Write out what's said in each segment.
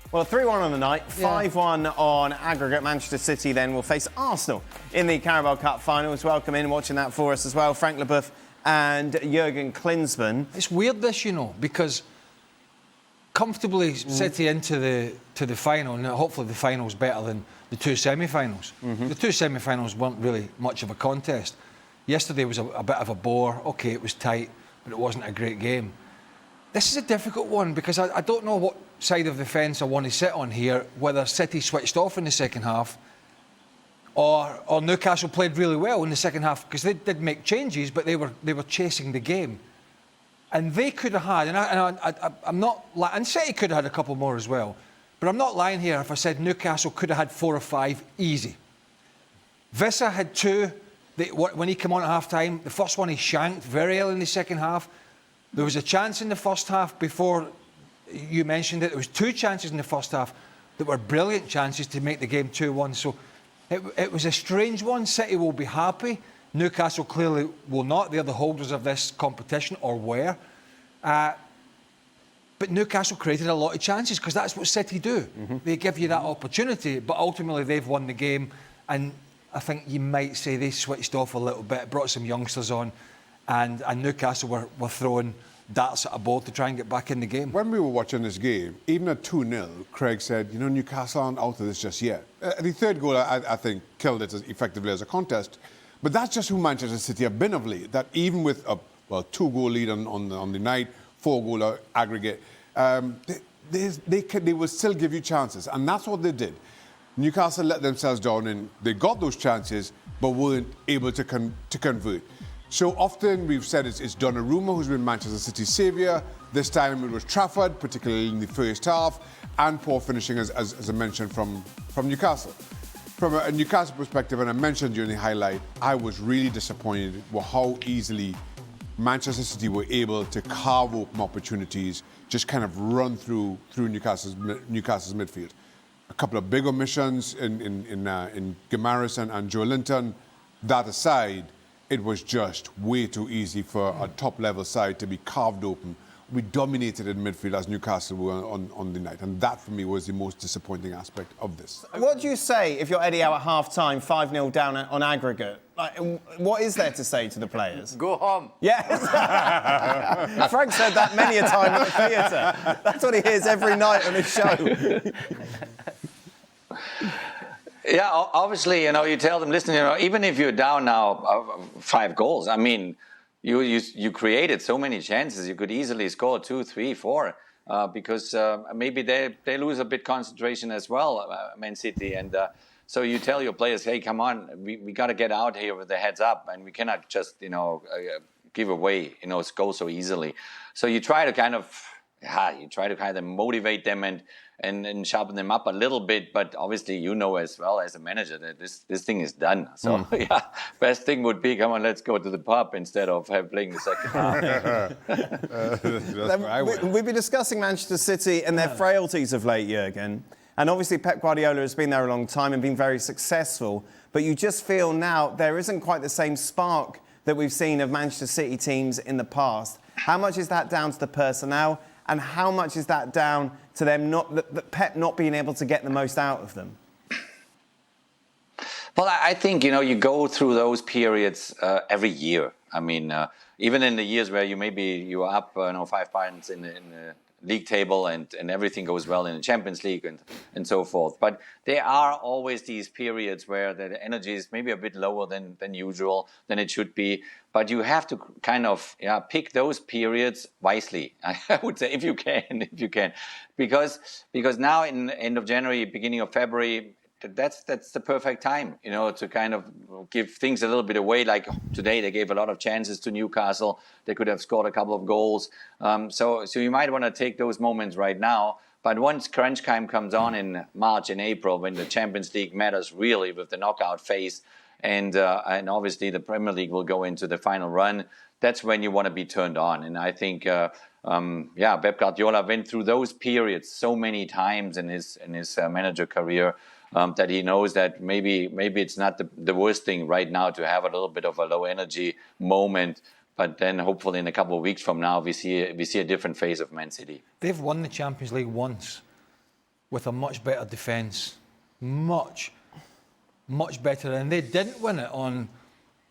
Well, 3-1 on the night, 5-1 on aggregate. Manchester City then will face Arsenal in the Carabao Cup finals. Welcome in, watching that for us as well, Frank Leboeuf and Jürgen Klinsmann. It's weird this, you know, because comfortably City into the final, and hopefully the final's better than the two semi-finals. The two semi-finals weren't really much of a contest. Yesterday was a bit of a bore. OK, it was tight, but it wasn't a great game. This is a difficult one because I don't know what side of the fence I want to sit on here, whether City switched off in the second half or Newcastle played really well in the second half, because they did make changes, but they were chasing the game. And they could have had, I'm not, and City could have had a couple more as well, but I'm not lying here if I said Newcastle could have had 4 or 5 easy. Vissa had 2 when he came on at half-time. The first one he shanked very early in the second half. There was a chance in the first half before you mentioned it. There was 2 chances in the first half that were brilliant chances to make the game 2-1. So it was a strange one. City will be happy. Newcastle clearly will not. They're the holders of this competition, or were. But Newcastle created a lot of chances because that's what City do. They give you that opportunity, but ultimately they've won the game. And I think you might say they switched off a little bit, brought some youngsters on, and Newcastle were throwing darts at a ball to try and get back in the game. When we were watching this game, even at 2-0, Craig said, you know, Newcastle aren't out of this just yet. The third goal, I think, killed it as effectively as a contest. But that's just who Manchester City have been of late. That even with a 2-goal lead on the night, 4-goal aggregate, they will still give you chances. And that's what they did. Newcastle let themselves down and they got those chances, but weren't able to convert. So often we've said it's Donnarumma who's been Manchester City's saviour. This time it was Trafford, particularly in the first half, and poor finishing, as I mentioned, from Newcastle. From a Newcastle perspective, and I mentioned during the highlight, I was really disappointed with how easily Manchester City were able to carve open opportunities, just kind of run through Newcastle's midfield. A couple of big omissions in Guimarães and Joe Linton. That aside, it was just way too easy for a top-level side to be carved open. We dominated in midfield as Newcastle were on the night, and that for me was the most disappointing aspect of this. What do you say if you're Eddie Howe at half-time, 5-0 down on aggregate? Like, what is there to say to the players? Go home. Yes. Frank said that many a time at the theatre. That's what he hears every night on his show. Yeah, obviously, you know, you tell them, listen, you know, even if you're down now 5 goals, I mean, you created so many chances. You could easily score 2, 3, 4, because maybe they lose a bit concentration as well, Man City. And so you tell your players, hey, come on, we got to get out here with the heads up, and we cannot just, you know, give away, you know, go so easily. So you try to kind of motivate them and sharpen them up a little bit, but obviously you know as well as a manager that this thing is done. So yeah, best thing would be, come on, let's go to the pub instead of playing the second half. We've been discussing Manchester City and their frailties of late, Jürgen. And obviously Pep Guardiola has been there a long time and been very successful, but you just feel now there isn't quite the same spark that we've seen of Manchester City teams in the past. How much is that down to the personnel? And how much is that down to them Pep not being able to get the most out of them? Well, I think, you know, you go through those periods every year. I mean, even in the years where you are up 5 points in the league table and everything goes well in the Champions League and so forth. But there are always these periods where the energy is maybe a bit lower than usual, than it should be. But you have to kind of pick those periods wisely, I would say, if you can. Because now in end of January, beginning of February, that's the perfect time, you know, to kind of give things a little bit away. Like today, they gave a lot of chances to Newcastle. They could have scored a couple of goals. So you might want to take those moments right now. But once crunch time comes on in March and April, when the Champions League matters really with the knockout phase, and obviously the Premier League will go into the final run, that's when you want to be turned on. And I think, Pep Guardiola went through those periods so many times in his manager career. That he knows that maybe it's not the worst thing right now to have a little bit of a low energy moment, but then hopefully in a couple of weeks from now we see a different phase of Man City. They've won the Champions League once. with a much better defence. Much better. And they didn't win it on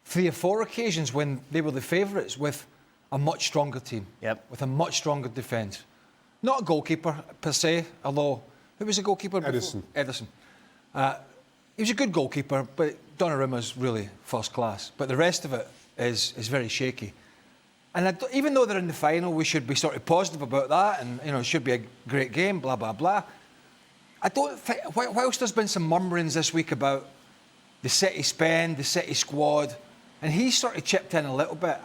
3 or 4 occasions when they were the favourites, with a much stronger team. Yep. With a much stronger defence. Not a goalkeeper per se, although who was a goalkeeper before? Ederson. He was a good goalkeeper, but Donnarumma's really first class. But the rest of it is very shaky. And even though they're in the final, we should be sort of positive about that, and it should be a great game, blah blah blah. I don't think. Whilst there's been some murmurings this week about the City spend, the City squad, and he's sort of chipped in a little bit.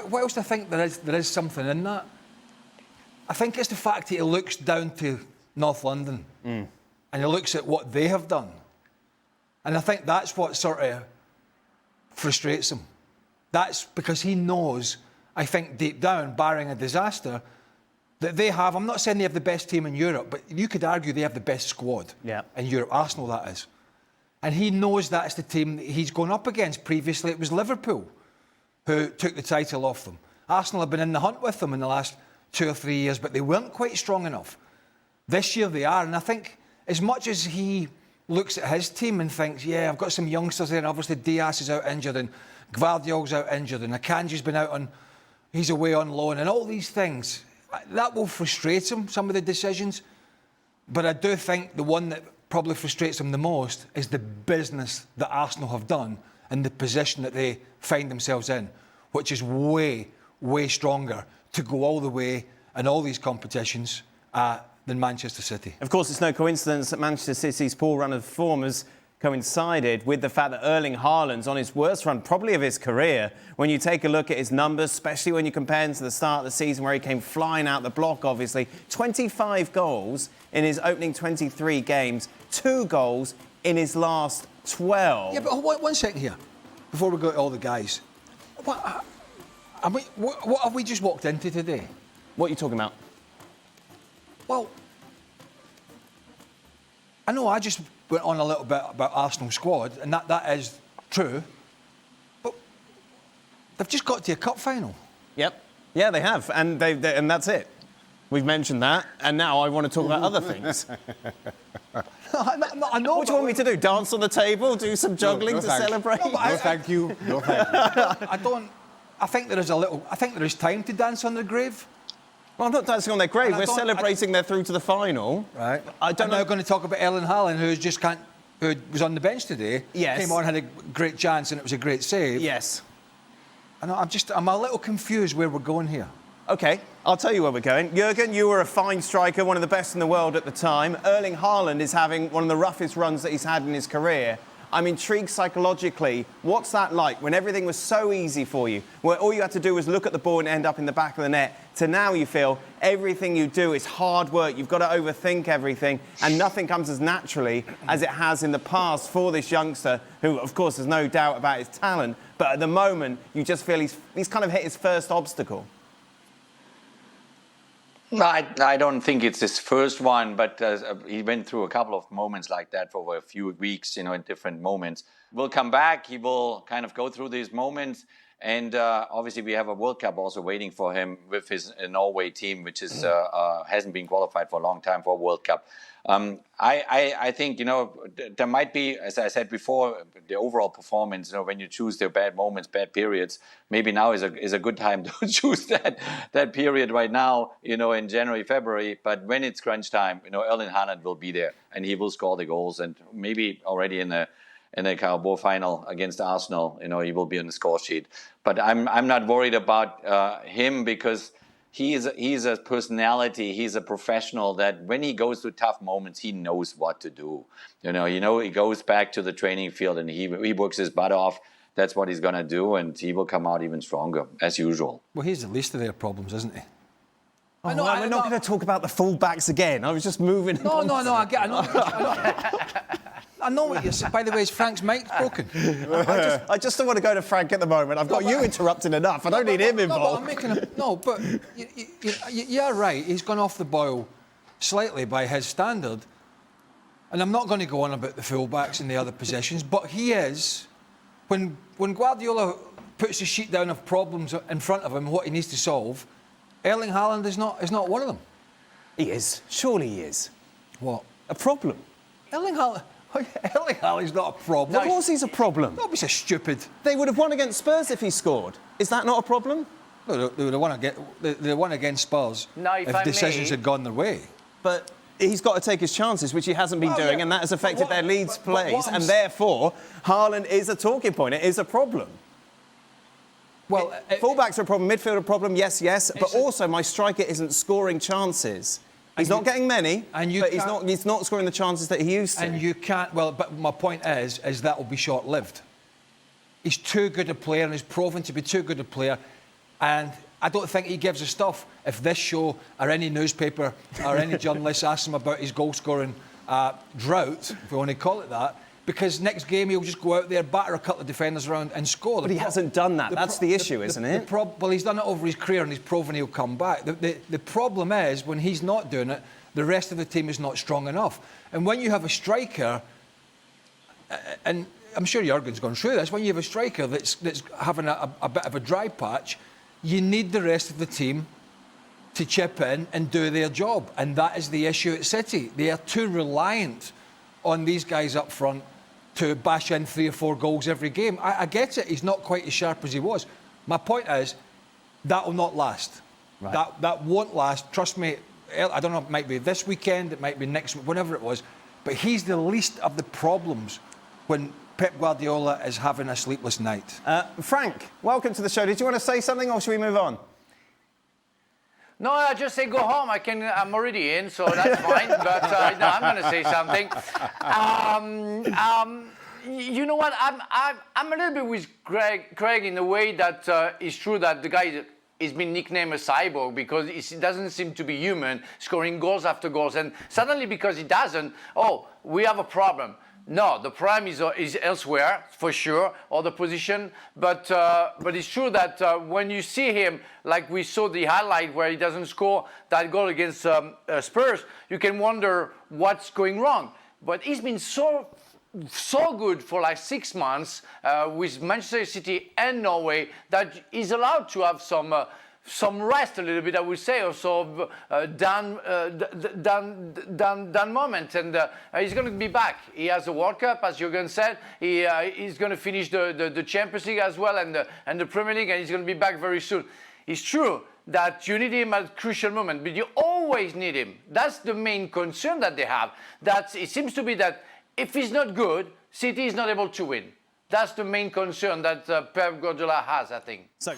Whilst I think there is something in that, I think it's the fact that he looks down to North London and he looks at what they have done. And I think that's what sort of frustrates him. That's because he knows, I think deep down, barring a disaster, that they have, I'm not saying they have the best team in Europe, but you could argue they have the best squad in Europe. Arsenal, that is. And he knows that's the team that he's gone up against. Previously, it was Liverpool who took the title off them. Arsenal have been in the hunt with them in the last 2 or 3 years, but they weren't quite strong enough. This year they are, and I think as much as he looks at his team and thinks, I've got some youngsters there, and obviously Diaz is out injured, and Gvardiol's out injured, and Akanji's been out he's away on loan, and all these things, that will frustrate him, some of the decisions. But I do think the one that probably frustrates him the most is the business that Arsenal have done and the position that they find themselves in, which is way stronger to go all the way in all these competitions than Manchester City. Of course, it's no coincidence that Manchester City's poor run of form has coincided with the fact that Erling Haaland's on his worst run probably of his career. When you take a look at his numbers, especially when you compare him to the start of the season where he came flying out the block, obviously. 25 goals in his opening 23 games, 2 goals in his last 12. Yeah, but one second here, before we go to all the guys. What have we just walked into today? What are you talking about? Well, I know I just went on a little bit about Arsenal squad, and that is true, but they've just got to a cup final. Yep. Yeah, they have, and and that's it. We've mentioned that, and now I want to talk about other things. I know. What do you want me to do? Dance on the table? Do some juggling to celebrate? No, thank you. No, thank you. I think there is time to dance on the grave. Well, I'm not dancing on their grave. We're celebrating they're through to the final. Right. I don't know. Now going to talk about Erling Haaland, who was on the bench today. Yes. Came on, had a great chance, and it was a great save. Yes. And I'm a little confused where we're going here. OK, I'll tell you where we're going. Jürgen, you were a fine striker, one of the best in the world at the time. Erling Haaland is having one of the roughest runs that he's had in his career. I'm intrigued psychologically. What's that like when everything was so easy for you, where all you had to do was look at the ball and end up in the back of the net, to now you feel everything you do is hard work, you've got to overthink everything, and nothing comes as naturally as it has in the past for this youngster, who, of course, there's no doubt about his talent, but at the moment, you just feel he's kind of hit his first obstacle. No, I don't think it's his first one, but he went through a couple of moments like that for a few weeks, in different moments. We'll come back. He will kind of go through these moments. And obviously, we have a World Cup also waiting for him with his Norway team, which is hasn't been qualified for a long time for a World Cup. I think, there might be, as I said before, the overall performance, when you choose the bad moments, bad periods, maybe now is a good time to choose that period right now, in January, February. But when it's crunch time, Erling Haaland will be there and he will score the goals, and maybe already in the Carabao final against Arsenal, he will be on the score sheet. But I'm not worried about him, because he's a personality. He's a professional that when he goes through tough moments, he knows what to do. He goes back to the training field and he works his butt off. That's what he's going to do, and he will come out even stronger, as usual. Well, he's the least of their problems, isn't he? We're not going to talk about the full-backs again. I was just moving. No, I know what you're saying. By the way, is Frank's mic broken? I just don't want to go to Frank at the moment. I've got you interrupting enough. I don't need him involved. But you're right. He's gone off the boil slightly by his standard. And I'm not going to go on about the fullbacks and the other positions, but he is. When Guardiola puts a sheet down of problems in front of him, what he needs to solve, Erling Haaland is not one of them. He is. Surely he is. What? A problem? Erling Haaland's not a problem. Of course he's a problem. Don't be so stupid. They would have won against Spurs if he scored. Is that not a problem? No, they would have won against Spurs Now, if if I decisions may- had gone their way. But he's got to take his chances, which he hasn't been Well, doing, yeah, and that has but affected what- their Leeds but what plays, I'm and s- therefore Haaland is a talking point. It is a problem. Well, Fullbacks are a problem, midfield a problem, yes, but It's a- also my striker isn't scoring chances. He's not getting many, and you but he's can't- not scoring the chances that he used to. and you can't. Well, but my point is that will be short-lived. He's too good a player, and he's proven to be too good a player, and I don't think he gives a stuff if this show or any newspaper or any journalist asks him about his goal-scoring drought, if we want to call it that, because next game he'll just go out there, batter a couple of defenders around and score. But he hasn't done that. That's the issue, isn't it? Well, he's done it over his career and he's proven he'll come back. The problem is, when he's not doing it, the rest of the team is not strong enough. And when you have a striker, and I'm sure Jürgen's gone through this, when you have a striker that's having a bit of a dry patch, you need the rest of the team to chip in and do their job. And that is the issue at City. They are too reliant on these guys up front to bash in 3 or 4 goals every game. I get it, he's not quite as sharp as he was. My point is, that will not last. Right. That won't last. Trust me, I don't know, it might be this weekend, it might be next week, whenever it was, but he's the least of the problems when Pep Guardiola is having a sleepless night. Frank, welcome to the show. Did you want to say something, or should we move on? No, I just say go home. I'm already in, so that's fine. But no, I'm going to say something. You know what? I'm a little bit with Craig in the way that it's true that the guy is been nicknamed a cyborg because he doesn't seem to be human, scoring goals after goals, and suddenly because he doesn't, we have a problem. No, the problem is elsewhere, for sure, or the position. But it's true that when you see him, like we saw the highlight where he doesn't score that goal against Spurs, you can wonder what's going wrong. But he's been so good for like 6 months with Manchester City and Norway that he's allowed to have some rest a little bit, I would say, or so down moment, and he's going to be back. He has a World Cup, as Jürgen said. He's going to finish the Champions League as well, and the Premier League, and he's going to be back very soon. It's true that you need him at crucial moment, but you always need him. That's the main concern that they have. That it seems to be that if he's not good, City is not able to win. That's the main concern that Pep Guardiola has, I think. So.